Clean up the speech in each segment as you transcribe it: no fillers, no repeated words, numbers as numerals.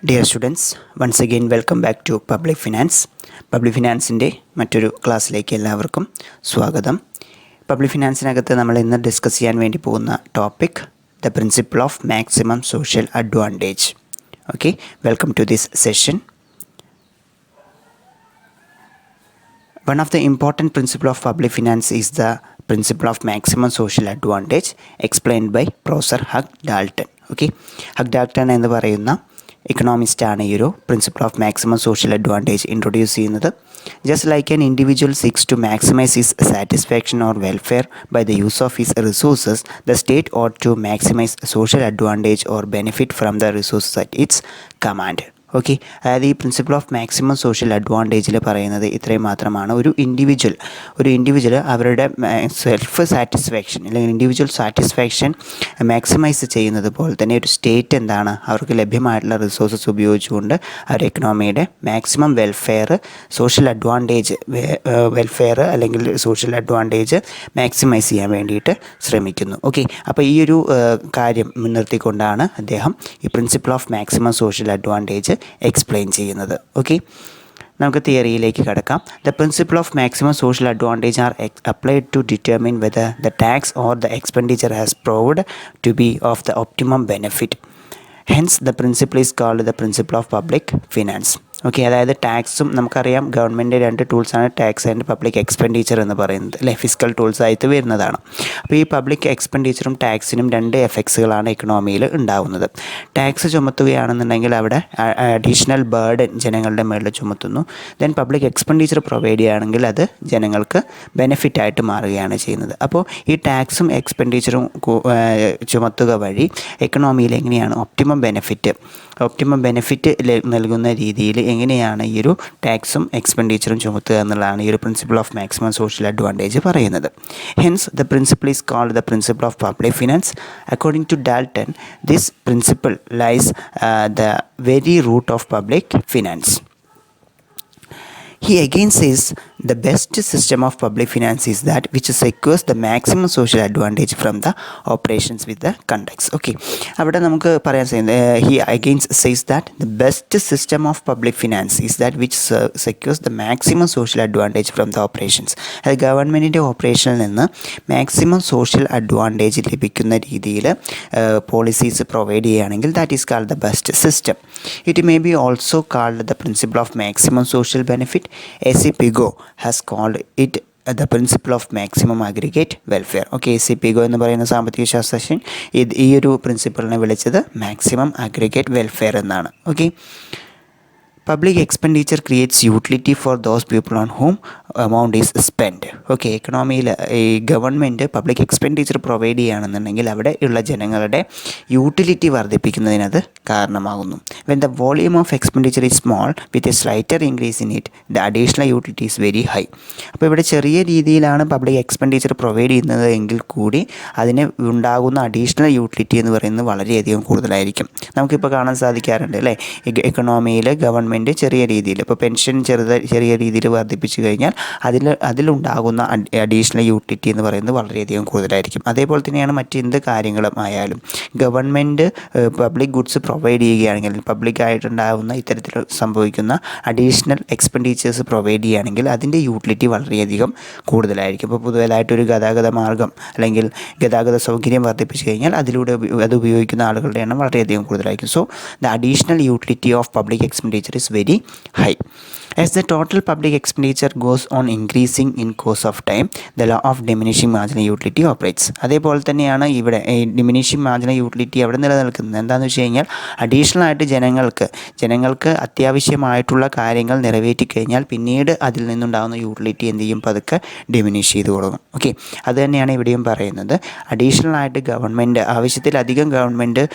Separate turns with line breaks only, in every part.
Dear students, once again welcome back to Public Finance. Public Financeൻ്റെ മറ്റൊരു ക്ലാസ്സിലേക്ക് എല്ലാവർക്കും സ്വാഗതം. പബ്ലിക് ഫിനാൻസിനകത്ത് നമ്മൾ ഇന്ന് ഡിസ്കസ് ചെയ്യാൻ വേണ്ടി പോകുന്ന topic the principle of maximum social advantage. Okay, welcome to this session. One of the important principle of public finance is the principle of maximum social advantage explained by Professor Hugh Dalton. Okay, Hugh Dalton എന്ന് പറയുന്ന എക്കണോമിസ്റ്റാണ് ഈ ഒരു principle of maximum social advantage introduce ചെയ്യുന്നത്. Just like an individual seeks to maximise his satisfaction or welfare by the use of his resources, the state ought to maximize social advantage or benefit from the resources at its command. Okay, അതായത് ഈ principle of maximum social അഡ്വാൻറ്റേജിൽ പറയുന്നത് ഇത്രയും മാത്രമാണ്. ഒരു individual അവരുടെ self satisfaction അല്ലെങ്കിൽ individual satisfaction maximise ചെയ്യുന്നത് പോലെ തന്നെ ഒരു സ്റ്റേറ്റ് എന്താണ് അവർക്ക് ലഭ്യമായിട്ടുള്ള റിസോഴ്സസ് ഉപയോഗിച്ചുകൊണ്ട് അവർ എക്കണോമിയുടെ മാക്സിമം സോഷ്യൽ അഡ്വാൻറ്റേജ് അല്ലെങ്കിൽ സോഷ്യൽ അഡ്വാൻറ്റേജ് മാക്സിമൈസ് ചെയ്യാൻ വേണ്ടിയിട്ട് ശ്രമിക്കുന്നു. ഓക്കെ, അപ്പോൾ ഈ ഒരു കാര്യം മുൻനിർത്തിക്കൊണ്ടാണ് അദ്ദേഹം ഈ principle of maximum social advantage explain ചെയ്യുന്നത്. ഓക്കെ, നമുക്ക് തിയറിയിലേക്ക് കടക്കാം. The principle of maximum social advantage are applied to determine whether the tax or the expenditure has proved to be of the optimum benefit. Hence the principle is called the principle of public finance. Okay, അതായത് ടാക്സും നമുക്കറിയാം government രണ്ട് ടൂൾസാണ് tax and public expenditure എന്ന് പറയുന്നത്, അല്ലെ, physical tools ആയിട്ട് വരുന്നതാണ്. അപ്പോൾ ഈ പബ്ലിക് എക്സ്പെൻഡിച്ചറും ടാക്സിനും രണ്ട് എഫക്ട്സുകളാണ് എക്കണോമിയിൽ ഉണ്ടാകുന്നത്. ടാക്സ് ചുമത്തുകയാണെന്നുണ്ടെങ്കിൽ അവിടെ അഡീഷണൽ ബേർഡൻ ജനങ്ങളുടെ മേളിൽ ചുമത്തുന്നു. ദെൻ പബ്ലിക് എക്സ്പെൻഡിച്ചർ പ്രൊവൈഡ് ചെയ്യുകയാണെങ്കിൽ അത് ജനങ്ങൾക്ക് ബെനിഫിറ്റായിട്ട് മാറുകയാണ് ചെയ്യുന്നത്. അപ്പോൾ ഈ ടാക്സും എക്സ്പെൻഡിച്ചറും ചുമത്തുക വഴി എക്കണോമിയിൽ എങ്ങനെയാണ് ഒപ്റ്റിമം ബെനിഫിറ്റ് നൽകുന്ന രീതിയിൽ എങ്ങനെയാണ് ഈ ഒരു ടാക്സും എക്സ്പെൻഡിച്ചറും ചുമത്തുക എന്നുള്ളതാണ് ഈ ഒരു principle of maximum social advantage പറയുന്നത്. Hence the principle is called the principle of public finance. According to Dalton, this principle lies the very root of public finance. He again says the best system of public finance is that which secures the maximum social advantage from the operations with the conducts. Okay, അവിടെ നമുക്ക് പറയാൻ സാധിക്കുന്നത് he again says that the best system of public finance is that which secures the maximum social advantage from the operations. അത് ഗവൺമെൻറ്റിൻ്റെ ഓപ്പറേഷനിൽ നിന്ന് maximum social advantage ലഭിക്കുന്ന രീതിയിൽ policies provide ചെയ്യുകയാണെങ്കിൽ that is called the best system. It may be also called the principle of maximum social benefit. A.C. Pigot has called it the principle of maximum aggregate welfare. Okay, A.C. Pigot എന്ന് പറയുന്ന സാമ്പത്തിക ശാസ്ത്രജ്ഞൻ ഈ ഒരു പ്രിൻസിപ്പിളിനെ വിളിച്ചത് maximum aggregate welfare എന്നാണ്. Okay, public expenditure creates utility for those people on whom amount is spend. Okay, എക്കണോമിയിൽ ഈ ഗവൺമെൻറ് പബ്ലിക് എക്സ്പെൻഡിച്ചർ പ്രൊവൈഡ് ചെയ്യുകയാണെന്നുണ്ടെങ്കിൽ അവിടെ ഉള്ള ജനങ്ങളുടെ യൂട്ടിലിറ്റി വർദ്ധിപ്പിക്കുന്നതിനത് കാരണമാകുന്നു. When the volume of expenditure is small with a slighter increase in it the additional utility is very high. അപ്പോൾ ഇവിടെ ചെറിയ രീതിയിലാണ് പബ്ലിക് എക്സ്പെൻഡിച്ചർ പ്രൊവൈഡ് ചെയ്യുന്നത് എങ്കിൽ കൂടി അതിന് ഉണ്ടാകുന്ന അഡീഷണൽ യൂട്ടിലിറ്റി എന്ന് പറയുന്നത് വളരെയധികം കൂടുതലായിരിക്കും. നമുക്കിപ്പോൾ കാണാൻ സാധിക്കാറുണ്ട്, അല്ലേ, എക്കണോമിയിൽ ഗവൺമെൻറ് ചെറിയ രീതിയിൽ ഇപ്പോൾ പെൻഷൻ ചെറിയ രീതിയിൽ വർദ്ധിപ്പിച്ചു കഴിഞ്ഞാൽ അതിലുണ്ടാകുന്ന അഡീഷണൽ യൂട്ടിലിറ്റി എന്ന് പറയുന്നത് വളരെയധികം കൂടുതലായിരിക്കും. അതേപോലെ തന്നെയാണ് മറ്റെന്ത് കാര്യങ്ങളും ആയാലും ഗവൺമെൻറ് പബ്ലിക് ഗുഡ്സ് പ്രൊവൈഡ് ചെയ്യുകയാണെങ്കിൽ പബ്ലിക്കായിട്ടുണ്ടാകുന്ന ഇത്തരത്തിൽ സംഭവിക്കുന്ന അഡീഷണൽ എക്സ്പെൻഡിച്ചേഴ്സ് പ്രൊവൈഡ് ചെയ്യുകയാണെങ്കിൽ അതിൻ്റെ യൂട്ടിലിറ്റി വളരെയധികം കൂടുതലായിരിക്കും. ഇപ്പോൾ പുതുതായിട്ടൊരു ഗതാഗത മാർഗ്ഗം അല്ലെങ്കിൽ ഗതാഗത സൗകര്യം വർദ്ധിപ്പിച്ചു കഴിഞ്ഞാൽ അതിലൂടെ അത് ഉപയോഗിക്കുന്ന ആളുകളുടെ എണ്ണം വളരെയധികം കൂടുതലായിരിക്കും. So the additional utility of public expenditure is very high. As the total public expenditure goes on increasing in course of time, the law of diminishing marginal utility operates. അതേപോലെ തന്നെയാണ് ഇവിടെ ഈ ഡിമിനിഷിങ് മാർജിനൽ യൂട്ടിലിറ്റി അവിടെ നിലനിൽക്കുന്നത്. എന്താണെന്ന് വെച്ച് കഴിഞ്ഞാൽ additional ആയിട്ട് ജനങ്ങൾക്ക് അത്യാവശ്യമായിട്ടുള്ള കാര്യങ്ങൾ നിറവേറ്റി കഴിഞ്ഞാൽ പിന്നീട് അതിൽ നിന്നുണ്ടാകുന്ന യൂട്ടിലിറ്റി എന്ത് ചെയ്യും, പതുക്കെ ഡിമിനിഷ് ചെയ്ത് കൊടുക്കും. ഓക്കെ, അത് തന്നെയാണ് ഇവിടെയും പറയുന്നത്. അഡീഷണൽ ആയിട്ട് ആവശ്യത്തിലധികം ഗവൺമെൻറ്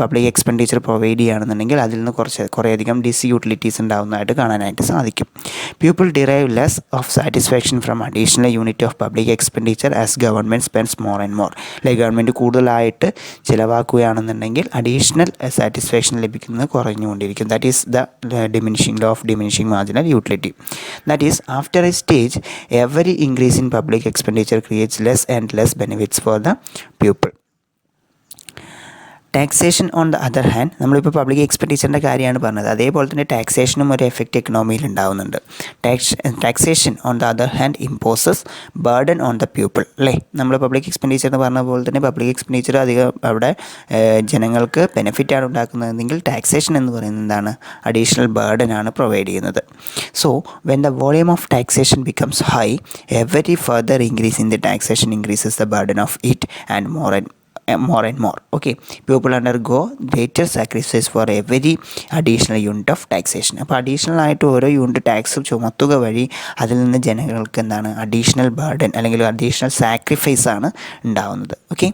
പബ്ലിക് എക്സ്പെൻഡിച്ചർ പ്രൊവൈഡ് ചെയ്യുകയാണെന്നുണ്ടെങ്കിൽ അതിൽ നിന്ന് കുറേയധികം യൂട്ടിലിറ്റീസ് ഉണ്ടാകുന്നതായിട്ട് കാണാനായിട്ട് സാധിക്കും. People derive less of satisfaction from additional unit of public expenditure as government spends more and more. Like government കൂടുതലായിട്ട് ചിലവാക്കുകയാണെന്നുണ്ടെങ്കിൽ അഡീഷണൽ സാറ്റിസ്ഫാക്ഷൻ ലഭിക്കുന്നത് കുറഞ്ഞുകൊണ്ടിരിക്കും. That is the law of diminishing marginal utility. That is after a stage every increase in public expenditure creates less and less benefits for the people. Taxation on the other hand, നമ്മളിപ്പോൾ public എക്സ്പെൻഡിച്ചറിൻ്റെ കാര്യമാണ് പറഞ്ഞത്, അതേപോലെ തന്നെ ടാക്സേഷനും ഒരു effect എക്കണോമിയിൽ ഉണ്ടാവുന്നുണ്ട്. Taxation on the other hand imposes burden on the people അല്ലേ. നമ്മൾ പബ്ലിക് എക്സ്പെൻഡിച്ചർ എന്ന് പറഞ്ഞ പോലെ തന്നെ പബ്ലിക് എക്സ്പെൻഡിച്ചർ അധികം അവിടെ ജനങ്ങൾക്ക് ബെനിഫിറ്റാണ് ഉണ്ടാക്കുന്നതെങ്കിൽ ടാക്സേഷൻ എന്ന് പറയുന്നത് എന്താണ്, അഡീഷണൽ ബർഡനാണ് പ്രൊവൈഡ് ചെയ്യുന്നത്. So when the volume of taxation becomes high, every further increase in the taxation increases the burden of it and more and more. Okay, people undergo greater sacrifice for every additional unit of taxation. അപ്പോൾ additional ആയിട്ട് ഓരോ unit tax ചുമത്തുക വഴി അതിൽ നിന്ന് ജനങ്ങൾക്ക് എന്താണ് additional burden അല്ലെങ്കിൽ additional sacrifice ആണ് ഉണ്ടാവുന്നത്. Okay,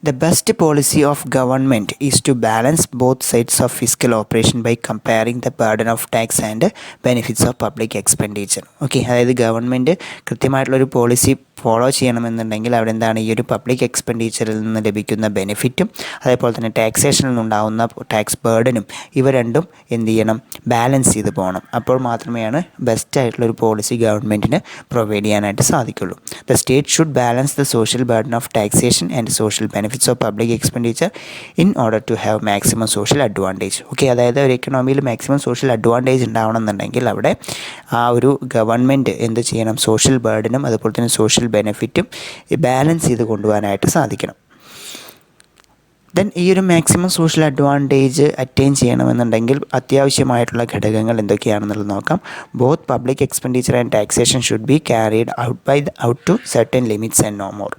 the best policy of government is to balance both sides of fiscal operation by comparing the burden of tax and benefits of public expenditure. Okay, അതായത് government കൃത്യമായിട്ടുള്ളൊരു policy follow ചെയ്യണമെന്നുണ്ടെങ്കിൽ അവിടെ എന്താണ് ഈ ഒരു public എക്സ്പെൻഡിച്ചറിൽ നിന്ന് ലഭിക്കുന്ന ബെനിഫിറ്റും അതേപോലെ തന്നെ ടാക്സേഷനിൽ നിന്നുണ്ടാകുന്ന ടാക്സ് ബേർഡനും ഇവ രണ്ടും എന്ത് ചെയ്യണം, ബാലൻസ് ചെയ്ത് പോകണം. അപ്പോൾ മാത്രമേയാണ് ബെസ്റ്റ് ആയിട്ടുള്ളൊരു പോളിസി ഗവൺമെൻറ്റിന് പ്രൊവൈഡ് ചെയ്യാനായിട്ട് സാധിക്കുള്ളൂ. The state should balance the social burden of taxation and social benefits of public expenditure in order to have maximum social advantage. Okay, അതായത് ഒരു എക്കണോമിയിൽ മാക്സിമം സോഷ്യൽ അഡ്വാൻറ്റേജ് ഉണ്ടാവണമെന്നുണ്ടെങ്കിൽ അവിടെ ആ ഒരു ഗവൺമെൻറ് എന്ത് ചെയ്യണം, സോഷ്യൽ ബേർഡനും അതുപോലെ തന്നെ സോഷ്യൽ ബെനിഫിറ്റും ബാലൻസ് ചെയ്ത് കൊണ്ടുപോകാനായിട്ട് സാധിക്കണം. ദെൻ ഈ ഒരു മാക്സിമം സോഷ്യൽ അഡ്വാൻറ്റേജ് അറ്റൈൻ ചെയ്യണമെന്നുണ്ടെങ്കിൽ അത്യാവശ്യമായിട്ടുള്ള ഘടകങ്ങൾ എന്തൊക്കെയാണെന്നുള്ളത് നോക്കാം. Both public expenditure and taxation should be carried out to certain limits and no more.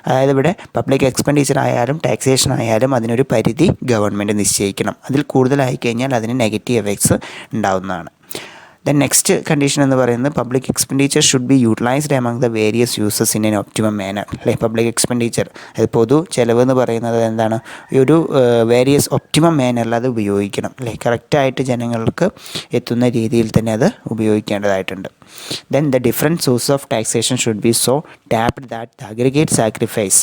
അതായത് ഇവിടെ പബ്ലിക് എക്സ്പെൻഡിച്ചർ ആയാലും ടാക്സേഷൻ ആയാലും അതിനൊരു പരിധി ഗവൺമെൻറ് നിശ്ചയിക്കണം. അതിൽ കൂടുതലായി കഴിഞ്ഞാൽ അതിന് നെഗറ്റീവ് എഫക്ട്സ് ഉണ്ടാവുന്നതാണ്. ദെൻ നെക്സ്റ്റ് കണ്ടീഷൻ എന്ന് പറയുന്നത് public expenditure should be utilised among the various uses in an optimum manner അല്ലേ. പബ്ലിക് എക്സ്പെൻഡിച്ചർ അത് പൊതു ചിലവ് എന്ന് പറയുന്നത് എന്താണ്, ഒരു വേരിയസ് ഒപ്റ്റിമം മാനറിൽ അത് ഉപയോഗിക്കണം അല്ലേ. കറക്റ്റായിട്ട് ജനങ്ങൾക്ക് എത്തുന്ന രീതിയിൽ തന്നെ അത് ഉപയോഗിക്കേണ്ടതായിട്ടുണ്ട്. Then the different source of taxation should be so tapped that the aggregate sacrifice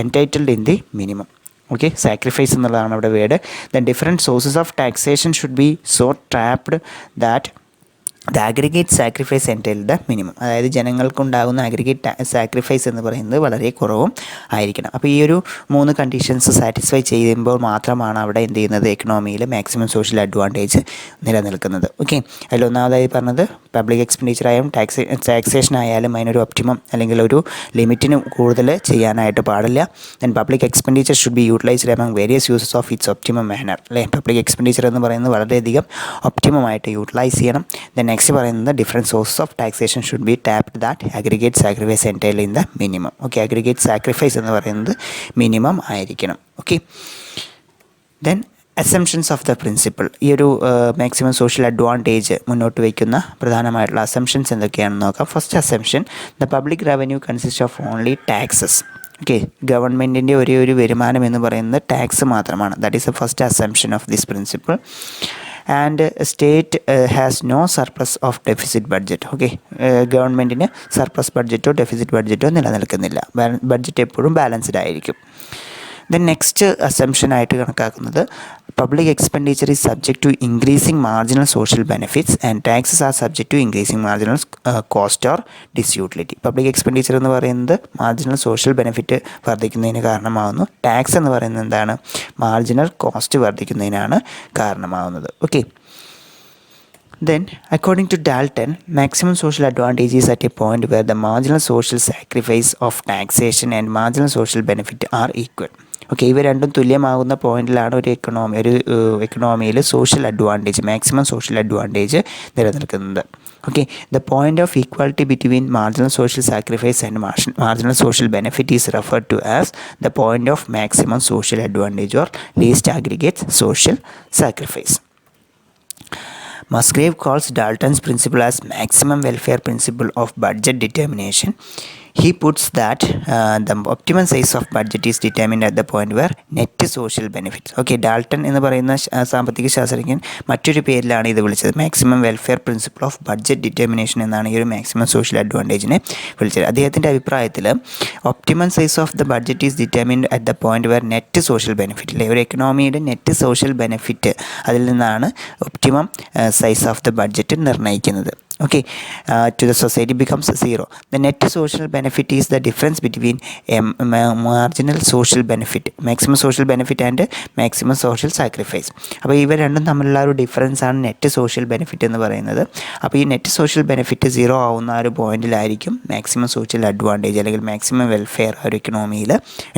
entitled in the minimum. Okay, sacrifice എന്നുള്ളതാണ് അവിടെ word. Then different sources of taxation should be so tapped that the aggregate sacrifice entail the minimum. അതായത് ജനങ്ങൾക്കുണ്ടാകുന്ന aggregate sacrifice എന്ന് പറയുന്നത് വളരെ കുറവും ആയിരിക്കണം. അപ്പോൾ ഈ ഒരു 3 കണ്ടീഷൻസ് സാറ്റിസ്ഫൈ ചെയ്യുമ്പോൾ മാത്രമാണ് അവിടെ എന്ത് ചെയ്യുന്നത്, എക്കണോമിയിൽ മാക്സിമം സോഷ്യൽ അഡ്വാൻറ്റേജ് നിലനിൽക്കുന്നത്. ഓക്കെ, അതിലൊന്നാമതായി പറഞ്ഞത് പബ്ലിക് എക്സ്പെൻഡിച്ചർ ആയാലും ടാക്സേഷൻ ആയാലും അതിനൊരു ഒപ്റ്റിമം അല്ലെങ്കിൽ ഒരു ലിമിറ്റിന് കൂടുതൽ ചെയ്യാനായിട്ട് പാടില്ല. Then public expenditure should be utilised among various uses of its optimum manner അല്ലേ. പബ്ലിക് എക്സ്പെൻഡിച്ചർ എന്ന് പറയുന്നത് വളരെയധികം ഒപ്റ്റിമമായിട്ട് യൂട്ടിലൈസ് ചെയ്യണം. ദെൻ നെക്സ്റ്റ് പറയുന്നത് different sources of taxation should be tapped that aggregate sacrifice entail in the minimum. Okay, aggregate sacrifice എന്ന് പറയുന്നത് minimum ആയിരിക്കണം. Okay, then assumptions of the principle. ഈ ഒരു മാക്സിമം സോഷ്യൽ അഡ്വാൻറ്റേജ് മുന്നോട്ട് വയ്ക്കുന്ന പ്രധാനമായിട്ടുള്ള അസംഷൻസ് എന്തൊക്കെയാണെന്ന് നോക്കാം. First assumption, the public revenue consist of only taxes. Okay, ഗവൺമെൻറ്റിൻ്റെ ഒരു വരുമാനം എന്ന് പറയുന്നത് ടാക്സ് മാത്രമാണ്. That is the first assumption of this principle. And state has no surplus of deficit budget. Okay, ഗവൺമെൻറ്റിന് സർപ്ലസ് ബഡ്ജറ്റോ ഡെഫിസിറ്റ് ബഡ്ജറ്റോ നിലനിൽക്കുന്നില്ല. ബഡ്ജറ്റ് എപ്പോഴും ബാലൻസ്ഡ് ആയിരിക്കും. ദെൻ നെക്സ്റ്റ് അസംഷനായിട്ട് കണക്കാക്കുന്നത് public expenditure is subject to increasing marginal social benefits and taxes are subject to increasing marginal cost or ഡിസ്യൂട്ടിലിറ്റി. Public expenditure എന്ന് പറയുന്നത് മാർജിനൽ സോഷ്യൽ ബെനിഫിറ്റ് വർദ്ധിക്കുന്നതിന് കാരണമാകുന്നു. ടാക്സ് എന്ന് പറയുന്നത് എന്താണ്, മാർജിനൽ കോസ്റ്റ് വർദ്ധിക്കുന്നതിനാണ് കാരണമാകുന്നത്. Okay, then according to Dalton, maximum social advantage is at a point where the marginal social sacrifice of taxation and marginal social benefit are equal. Okay, ഇവ രണ്ടും തുല്യമാകുന്ന പോയിന്റിലാണ് ഒരു എക്കണോമിയിൽ social advantage, maximum social advantage നിലനിൽക്കുന്നത്. Okay, the point of equality between marginal social sacrifice and marginal social benefit is referred to as the point of maximum social advantage or least aggregate social sacrifice. Musgrave calls Dalton's principle as maximum welfare principle of budget determination. He puts that the optimum size of budget is determined at the point where net social benefits. Okay, Dalton എന്ന് പറയുന്ന സാമ്പത്തിക ശാസ്ത്രജ്ഞൻ മറ്റൊരു പേരിലാണ് ഇത് വിളിച്ചത്. Maximum welfare principle of budget determination എന്നാണ് ഈ ഒരു മാക്സിമം സോഷ്യൽ അഡ്വാൻറ്റേജിനെ വിളിച്ചത്. അദ്ദേഹത്തിൻ്റെ അഭിപ്രായത്തിൽ optimum size of the budget is determined at the point wear net social benefit അല്ലേ, ഒരു എക്കണോമിയുടെ നെറ്റ് സോഷ്യൽ ബെനിഫിറ്റ് അതിൽ നിന്നാണ് optimum size of the budget നിർണ്ണയിക്കുന്നത്. okay, to the society becomes zero. The net social benefit is the difference between marginal social benefit, maximum social benefit and maximum social sacrifice. അപ്പോൾ ഇവ രണ്ടും തമ്മിലുള്ള ഒരു difference ആണ് net social benefit എന്ന് പറയുന്നത്. അപ്പോൾ ഈ നെറ്റ് സോഷ്യൽ ബെനിഫിറ്റ് സീറോ ആവുന്ന ഒരു പോയിന്റിലായിരിക്കും മാക്സിമം സോഷ്യൽ അഡ്വാൻറ്റേജ് അല്ലെങ്കിൽ മാക്സിമം വെൽഫെയർ ഒരു ഇക്കണോമിയിൽ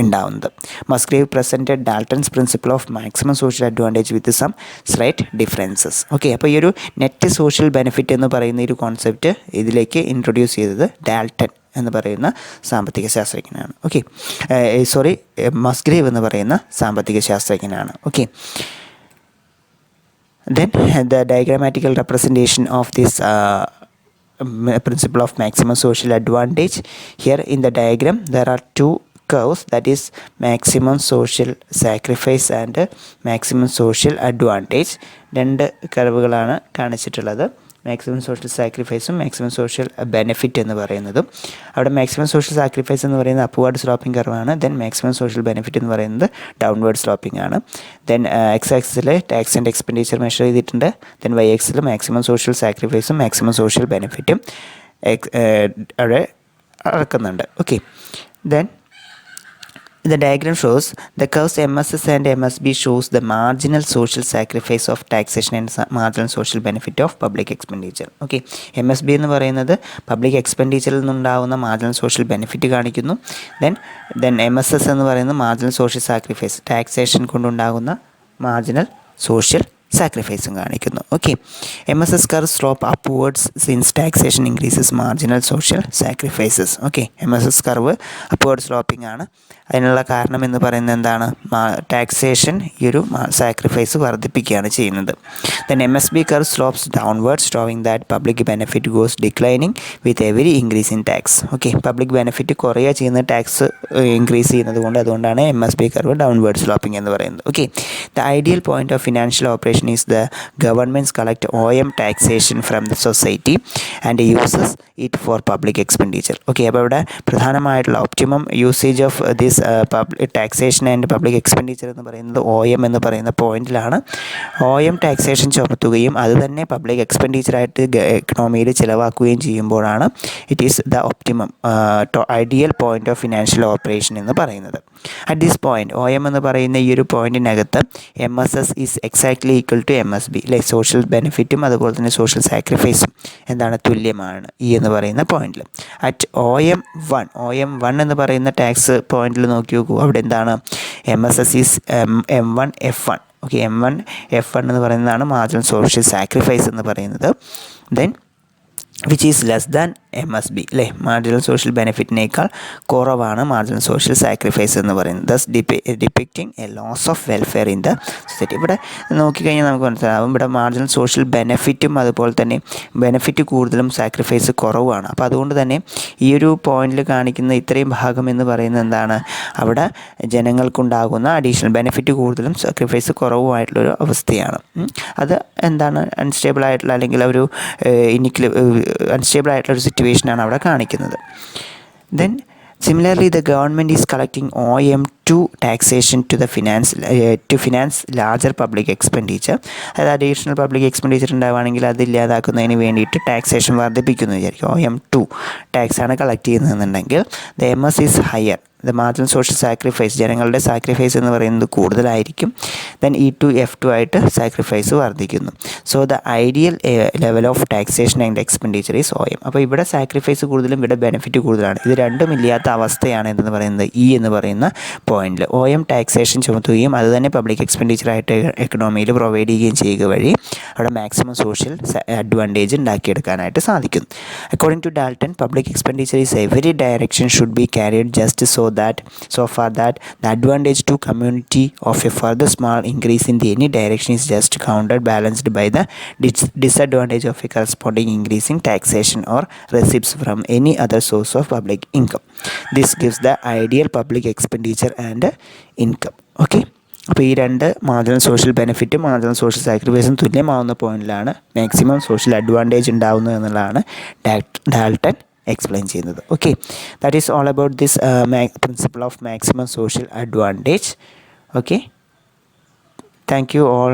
ഉണ്ടാവുന്നത്. Musgrave presented Dalton's principle of maximum social advantage with some slight differences. Okay, അപ്പോൾ ഈ ഒരു നെറ്റ് സോഷ്യൽ ബെനിഫിറ്റ് എന്ന് പറയുന്ന ഒരു കോൺസെപ്റ്റ് ഇതിലേക്ക് ഇൻട്രൊഡ്യൂസ് ചെയ്തത് ഡാൾട്ടൺ എന്ന് പറയുന്ന സാമ്പത്തിക ശാസ്ത്രജ്ഞനാണ്. ഓക്കെ, മസ്ഗ്രേവ് എന്ന് പറയുന്ന സാമ്പത്തിക ശാസ്ത്രജ്ഞനാണ്. Okay, then the diagrammatical representation of this principle of maximum social advantage. Here in the diagram there are two curves, that is maximum social sacrifice and maximum social advantage. രണ്ട് കർവുകളാണ് കാണിച്ചിട്ടുള്ളത്. Maximum social സാക്രിഫൈസും maximum social benefit എന്ന് പറയുന്നതും. അവിടെ maximum social sacrifice എന്ന് പറയുന്നത് upward sloping കർവാണ്. ദെൻ മാക്സിമം സോഷ്യൽ ബെനിഫിറ്റ് എന്ന് പറയുന്നത് ഡൗൺവേർഡ് സ്ലോപ്പിംഗ് ആണ്. ദെൻ എക്സ് ആക്സിൽ ടാക്സ് ആൻഡ് എക്സ്പെൻഡിച്ചർ മെഷർ ചെയ്തിട്ടുണ്ട്. ദെൻ വൈ എക്സിൽ മാക്സിമം സോഷ്യൽ സാക്രിഫൈസും മാക്സിമം സോഷ്യൽ ബെനിഫിറ്റും അവിടെ അളക്കുന്നുണ്ട്. Okay, then the diagram shows the curves MSS and MSB shows the marginal social sacrifice of taxation and marginal social benefit of public expenditure. Okay, MSB എന്ന് പറയുന്നത് public എക്സ്പെൻഡിച്ചറിൽ നിന്നുണ്ടാകുന്ന marginal social benefit കാണിക്കുന്നു. Then MSS എന്ന് പറയുന്നത് marginal social sacrifice, taxation കൊണ്ടുണ്ടാകുന്ന marginal social സാക്രിഫൈസും കാണിക്കുന്നു. Okay, MSS curve slope upwards since taxation increases marginal social sacrifices. Okay, MSS curve upward sloping ആണ്. അതിനുള്ള കാരണം എന്ന് പറയുന്നത് എന്താണ്? ടാക്സേഷൻ ഈ ഒരു സാക്രിഫൈസ് വർദ്ധിപ്പിക്കുകയാണ് ചെയ്യുന്നത്. Then MSB curve slopes downwards showing that public benefit goes declining with every increase in tax. Okay, public benefit കുറയുക ചെയ്യുന്ന ടാക്സ് ഇൻക്രീസ് ചെയ്യുന്നത് കൊണ്ട്, അതുകൊണ്ടാണ് MSB കർവ് ഡൗൺവേർഡ് സ്ലോപ്പിംഗ് എന്ന് പറയുന്നത്. Okay, the ideal point of financial operation is the governments collect OM taxation from the society and uses it for public expenditure. Okay, അപ്പോൾ ഇവിടെ പ്രധാനമായിട്ടുള്ള optimum usage of this taxation and public expenditure എന്ന് പറയുന്നത് OM എന്ന് പറയുന്ന പോയിന്റിലാണ്. OM taxation ചുമത്തുകയും അത് തന്നെ public എക്സ്പെൻഡിച്ചറായിട്ട് എക്കണോമിയിൽ ചിലവാക്കുകയും ചെയ്യുമ്പോഴാണ് it is the optimum ideal point of financial operation എന്ന് പറയുന്നത്. അറ്റ് ദിസ് പോയിന്റ് OM എന്ന് പറയുന്ന ഈ ഒരു പോയിന്റിനകത്ത് MSS is exactly equal to MSB അല്ലെ. സോഷ്യൽ ബെനിഫിറ്റും അതുപോലെ തന്നെ സോഷ്യൽ സാക്രിഫൈസും എന്താണ്? തുല്യമാണ് ഈ എന്ന് പറയുന്ന പോയിന്റിൽ. അറ്റ് OM1 എന്ന് പറയുന്ന ടാക്സ് പോയിന്റിൽ നോക്കി നോക്കൂ, അവിടെ എന്താണ്? MSS is M1F1. Okay, M1F1 എന്ന് പറയുന്നതാണ് മാർജിനൽ സോഷ്യൽ സാക്രിഫൈസ് എന്ന് പറയുന്നത്. Then which is less than MSB അല്ലേ. മാർജിനൽ സോഷ്യൽ ബെനിഫിറ്റിനേക്കാൾ കുറവാണ് മാർജിനൽ സോഷ്യൽ സാക്രിഫൈസ് എന്ന് പറയുന്നത്. Thus depicting a loss of welfare in the society. ഇവിടെ നോക്കിക്കഴിഞ്ഞാൽ നമുക്ക് മനസ്സിലാവും ഇവിടെ മാർജിനൽ സോഷ്യൽ ബെനിഫിറ്റും അതുപോലെ തന്നെ ബെനിഫിറ്റ് കൂടുതലും സാക്രിഫൈസ് കുറവാണ്. അപ്പോൾ അതുകൊണ്ട് തന്നെ ഈ ഒരു പോയിന്റിൽ കാണിക്കുന്ന ഇത്രയും ഭാഗം എന്ന് പറയുന്നത് എന്താണ്? അവിടെ ജനങ്ങൾക്കുണ്ടാകുന്ന അഡീഷണൽ ബെനിഫിറ്റ് കൂടുതലും സാക്രിഫൈസ് കുറവുമായിട്ടുള്ളൊരു അവസ്ഥയാണ്. അത് എന്താണ്? അൺസ്റ്റേബിൾ ആയിട്ടുള്ള അല്ലെങ്കിൽ ഒരു അൺസ്റ്റേബിൾ ആയിട്ടുള്ള ഒരു സിറ്റുവേഷനാണ് അവിടെ കാണിക്കുന്നത്. Then similarly the government is collecting OM to taxation to finance larger public expenditure. അതായത് അഡീഷണൽ പബ്ലിക് എക്സ്പെൻഡിച്ചർ ഉണ്ടാവുകയാണെങ്കിൽ അത് ഇല്ലാതാക്കുന്നതിന് വേണ്ടിയിട്ട് ടാക്സേഷൻ വർദ്ധിപ്പിക്കുന്നു വിചാരിക്കും. OM2 ടാക്സാണ് കളക്ട് ചെയ്യുന്നതെന്നുണ്ടെങ്കിൽ the MS is higher. The marginal social sacrifice, ജനങ്ങളുടെ സാക്രിഫൈസ് എന്ന് പറയുന്നത് കൂടുതലായിരിക്കും. ദെൻ E2 F2 ആയിട്ട് സാക്രിഫൈസ് വർദ്ധിക്കുന്നു. So the ideal level of taxation and expenditure is OM. അപ്പോൾ ഇവിടെ സാക്രിഫൈസ് കൂടുതലും ഇവിടെ ബെനിഫിറ്റ് കൂടുതലാണ്. ഇത് രണ്ടും ഇല്ലാത്ത അവസ്ഥയാണ് എന്തെന്ന് പറയുന്നത് E എന്ന് പറയുന്ന പോയിന്റിൽ. OM ടാക്സേഷൻ ചുമത്തുകയും അത് തന്നെ പബ്ലിക് എക്സ്പെൻഡിച്ചറായിട്ട് എക്കണോമിയിൽ പ്രൊവൈഡ് ചെയ്യുകയും ചെയ്യുക വഴി അവിടെ മാക്സിമം സോഷ്യൽ അഡ്വാൻറ്റേജ് ഉണ്ടാക്കിയെടുക്കാനായിട്ട് സാധിക്കും. According to Dalton, public expenditure is every direction should be carried just so far that the advantage to community of a further small increase in any direction is just counterbalanced by the disadvantage of a corresponding increase in taxation or receipts from any other source of public income. This gives the ideal public expenditure and income. Okay, അപ്പോൾ ഈ രണ്ട് marginal social ബെനിഫിറ്റും marginal social സാക്രിഫൈസും തുല്യമാവുന്ന പോയിന്റിലാണ് maximum social advantage ഉണ്ടാവുന്നത് എന്നുള്ളതാണ് Dalton explain ചെയ്യുന്നത്. Okay, that is all about this principle of maximum social advantage. Okay, thank you all.